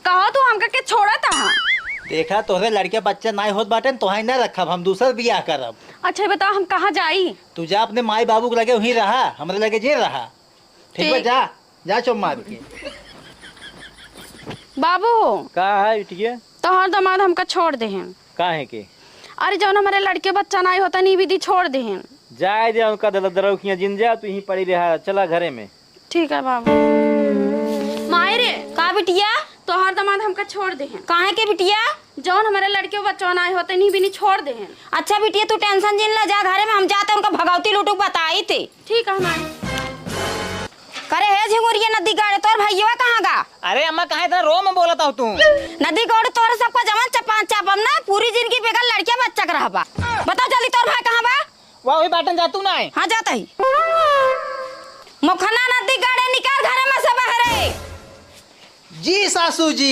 कहो तू हमका के छोड़ा था। देखा तोहरे लड़के बच्चा ना होत बाटे तोहाई न रखब, हम दूसर बियाह करब। अच्छा बता हम कहाँ जाई? तू जा अपने माई बाबू के लगे वहीं रहा, हमरे लगे जे रहा। ठीक बा, जा जा चुप मार के। बाबू का है बिटिया? तोहर दामाद हमका छोड़ दे हैं। का है के? अरे जौन हमारे लड़के बच्चा नहीं होता नहीं विधि छोड़ दे हैं। जाए दे उनका दरौखियां जिन जा तू यहीं पड़ी रहा, चला घरे में। ठीक है बाबू। माई रे का बिटिया? तोहर दामाद हमका छोड़ दे हैं। काहे के बिटिया? जौन हमारे लड़के बच्चा नहीं होते नहीं भी छोड़ दे हैं। अच्छा बिटिया तू टेंशन जिन ला, जा घरे में हम जाते उनका भगवती लुटुक बताई थे। ठीक है हमारी। करे है झिंगुरिया नदी गाड़े, तोर भैया कहाँ गा? अरे अम्मा कहाँ इतना रो में बोलता हूँ तू? नदी गाड़े तोर सबका जमन चपान चापम ना पूरी जिंदगी बेकार लड़किया बच्चा कर बा। बताओ जल्दी तोर भाई कहाँ बा? वही बाटन जा तू ना है। हाँ जाता ही। मुखना नदी गाड़े निकाल घरे में से बाहर। जी सासू जी।